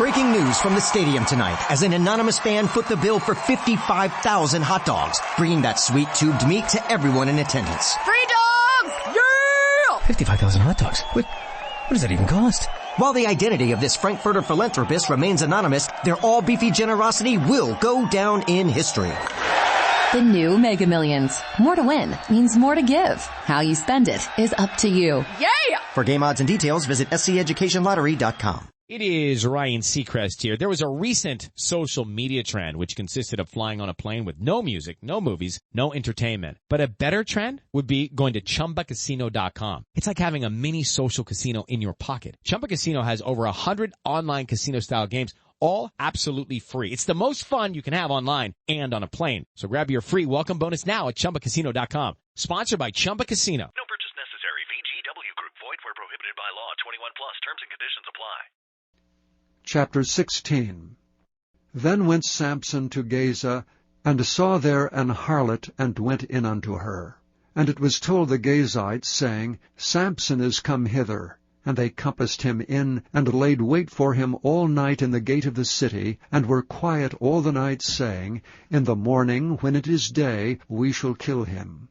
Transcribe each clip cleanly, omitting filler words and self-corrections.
Breaking news from the stadium tonight as an anonymous fan foot the bill for 55,000 hot dogs, bringing that sweet tubed meat to everyone in attendance. Free dogs! Yeah! 55,000 hot dogs? What does that even cost? While the identity of this Frankfurter philanthropist remains anonymous, their all-beefy generosity will go down in history. The new Mega Millions. More to win means more to give. How you spend it is up to you. Yeah! For game odds and details, visit sceducationlottery.com. It is Ryan Seacrest here. There was a recent social media trend which consisted of flying on a plane with no music, no movies, no entertainment. But a better trend would be going to ChumbaCasino.com. It's like having a mini social casino in your pocket. Chumba Casino has over 100 online casino-style games, all absolutely free. It's the most fun you can have online and on a plane. So grab your free welcome bonus now at ChumbaCasino.com. Sponsored by Chumba Casino. No purchase necessary. VGW Group. Void where prohibited by law. 21 plus. Terms and conditions apply. Chapter 16. Then went Samson to Gaza, and saw there an harlot, and went in unto her. And it was told the Gazites, saying, Samson is come hither. And they compassed him in, and laid wait for him all night in the gate of the city, and were quiet all the night, saying, In the morning, when it is day, we shall kill him.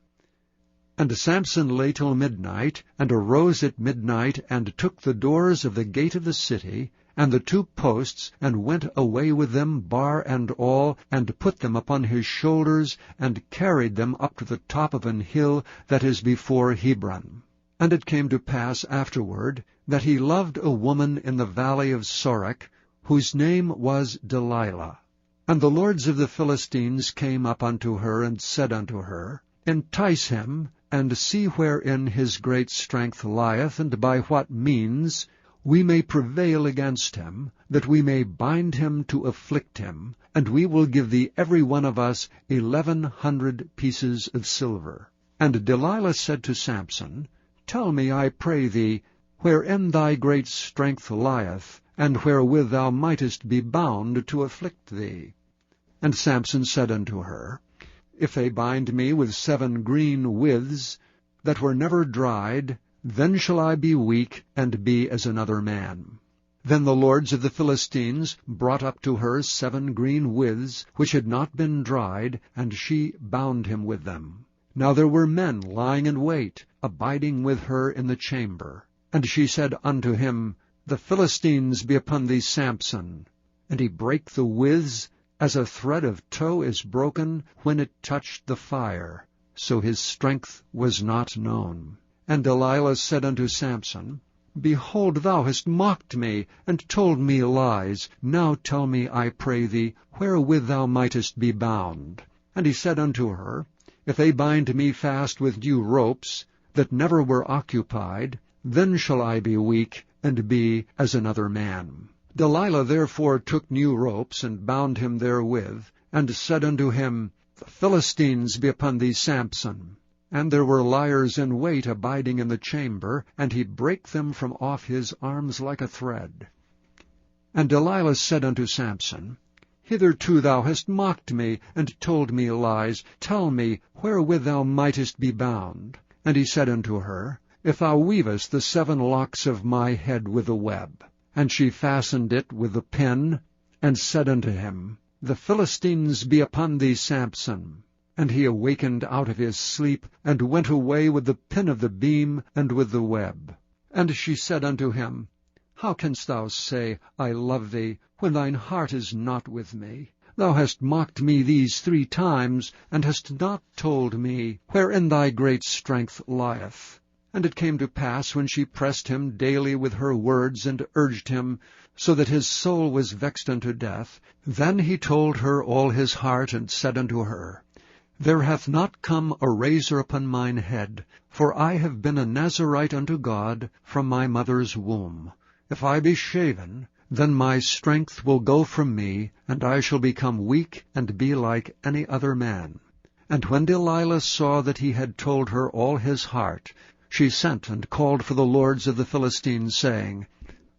And Samson lay till midnight, and arose at midnight, and took the doors of the gate of the city, and the 2 posts, and went away with them, bar and all, and put them upon his shoulders, and carried them up to the top of an hill that is before Hebron. And it came to pass afterward, that he loved a woman in the valley of Sorek, whose name was Delilah. And the lords of the Philistines came up unto her, and said unto her, Entice him, and see wherein his great strength lieth, and by what means we may prevail against him, that we may bind him to afflict him, and we will give thee every one of us 1,100 pieces of silver. And Delilah said to Samson, Tell me, I pray thee, wherein thy great strength lieth, and wherewith thou mightest be bound to afflict thee. And Samson said unto her, If they bind me with 7 green withs, that were never dried, then shall I be weak, and be as another man. Then the lords of the Philistines brought up to her 7 green withs, which had not been dried, and she bound him with them. Now there were men lying in wait, abiding with her in the chamber. And she said unto him, The Philistines be upon thee, Samson. And he brake the withs, as a thread of tow is broken when it touched the fire. So his strength was not known. And Delilah said unto Samson, Behold, thou hast mocked me, and told me lies. Now tell me, I pray thee, wherewith thou mightest be bound. And he said unto her, If they bind me fast with new ropes, that never were occupied, then shall I be weak, and be as another man. Delilah therefore took new ropes, and bound him therewith, and said unto him, The Philistines be upon thee, Samson. And there were liers in wait abiding in the chamber, and he brake them from off his arms like a thread. And Delilah said unto Samson, Hitherto thou hast mocked me, and told me lies. Tell me, wherewith thou mightest be bound. And he said unto her, If thou weavest the 7 locks of my head with a web. And she fastened it with the pin, and said unto him, The Philistines be upon thee, Samson. And he awakened out of his sleep, and went away with the pin of the beam, and with the web. And she said unto him, How canst thou say, I love thee, when thine heart is not with me? Thou hast mocked me these 3 times, and hast not told me wherein thy great strength lieth. And it came to pass, when she pressed him daily with her words, and urged him, so that his soul was vexed unto death, then he told her all his heart, and said unto her, There hath not come a razor upon mine head, for I have been a Nazarite unto God from my mother's womb. If I be shaven, then my strength will go from me, and I shall become weak, and be like any other man. And when Delilah saw that he had told her all his heart, she sent and called for the lords of the Philistines, saying,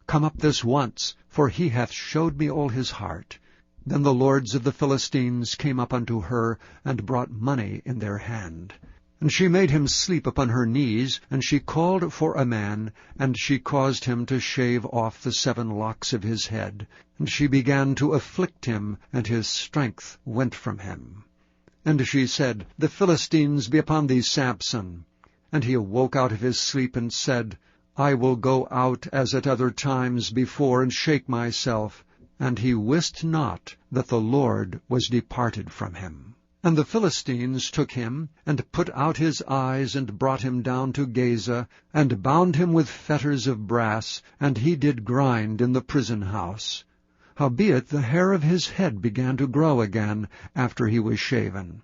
Come up this once, for he hath showed me all his heart. Then the lords of the Philistines came up unto her, and brought money in their hand. And she made him sleep upon her knees, and she called for a man, and she caused him to shave off the 7 locks of his head. And she began to afflict him, and his strength went from him. And she said, The Philistines be upon thee, Samson. And he awoke out of his sleep, and said, I will go out as at other times before, and shake myself. And he wist not that the Lord was departed from him. And the Philistines took him, and put out his eyes, and brought him down to Gaza, and bound him with fetters of brass, and he did grind in the prison house. Howbeit the hair of his head began to grow again, after he was shaven.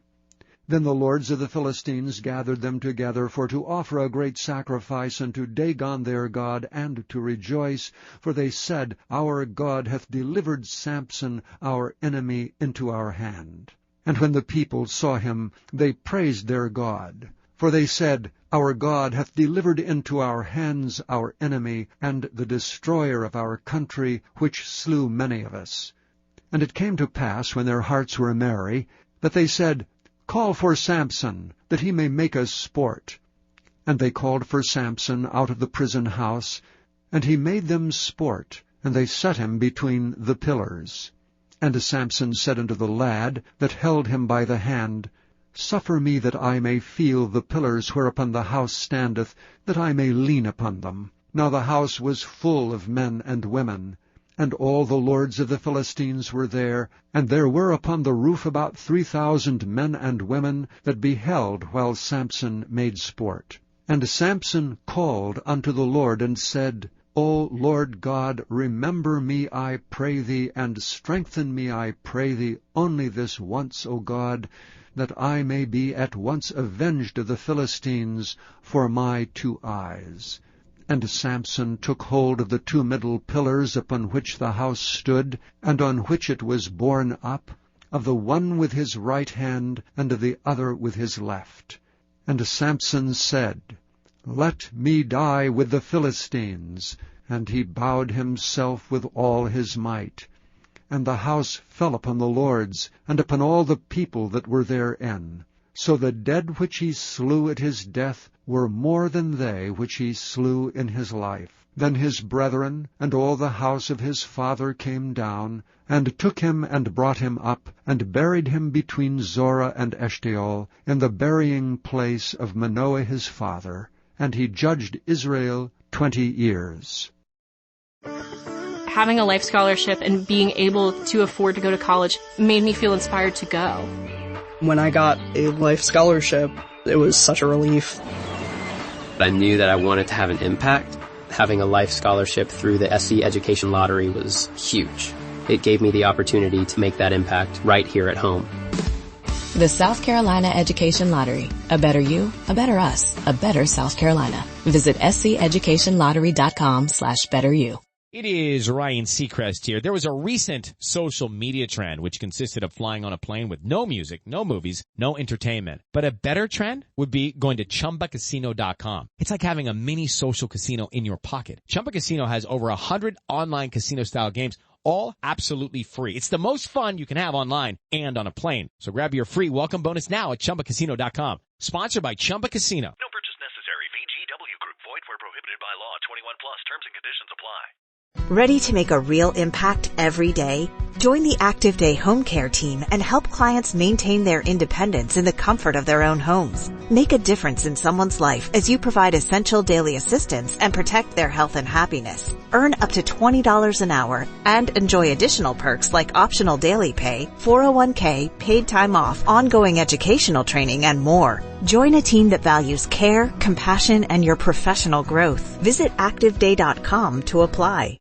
Then the lords of the Philistines gathered them together for to offer a great sacrifice unto Dagon their god, and to rejoice, for they said, Our God hath delivered Samson our enemy into our hand. And when the people saw him, they praised their God. For they said, Our God hath delivered into our hands our enemy, and the destroyer of our country, which slew many of us. And it came to pass, when their hearts were merry, that they said, Call for Samson, that he may make us sport. And they called for Samson out of the prison house, and he made them sport, and they set him between the pillars. And Samson said unto the lad that held him by the hand, Suffer me that I may feel the pillars whereupon the house standeth, that I may lean upon them. Now the house was full of men and women, and all the lords of the Philistines were there, and there were upon the roof about 3,000 men and women that beheld while Samson made sport. And Samson called unto the Lord, and said, O Lord God, remember me, I pray thee, and strengthen me, I pray thee, only this once, O God, that I may be at once avenged of the Philistines for my 2 eyes. And Samson took hold of the 2 middle pillars upon which the house stood, and on which it was borne up, of the one with his right hand, and of the other with his left. And Samson said, Let me die with the Philistines. And he bowed himself with all his might. And the house fell upon the lords, and upon all the people that were therein. So the dead which he slew at his death were more than they which he slew in his life. Then his brethren and all the house of his father came down, and took him and brought him up, and buried him between Zorah and Eshtaol, in the burying place of Manoah his father. And he judged Israel 20 years. Having a life scholarship and being able to afford to go to college made me feel inspired to go. When I got a life scholarship, it was such a relief. I knew that I wanted to have an impact. Having a life scholarship through the SC Education Lottery was huge. It gave me the opportunity to make that impact right here at home. The South Carolina Education Lottery. A better you, a better us, a better South Carolina. Visit sceducationlottery.com/betteryou. It is Ryan Seacrest here. There was a recent social media trend which consisted of flying on a plane with no music, no movies, no entertainment. But a better trend would be going to ChumbaCasino.com. It's like having a mini social casino in your pocket. Chumba Casino has over 100 online casino-style games, all absolutely free. It's the most fun you can have online and on a plane. So grab your free welcome bonus now at ChumbaCasino.com. Sponsored by Chumba Casino. No purchase necessary. VGW Group. Void where prohibited by law. 21 plus. Terms and conditions apply. Ready to make a real impact every day? Join the Active Day Home Care team and help clients maintain their independence in the comfort of their own homes. Make a difference in someone's life as you provide essential daily assistance and protect their health and happiness. Earn up to $20 an hour and enjoy additional perks like optional daily pay, 401k, paid time off, ongoing educational training, and more. Join a team that values care, compassion, and your professional growth. Visit ActiveDay.com to apply.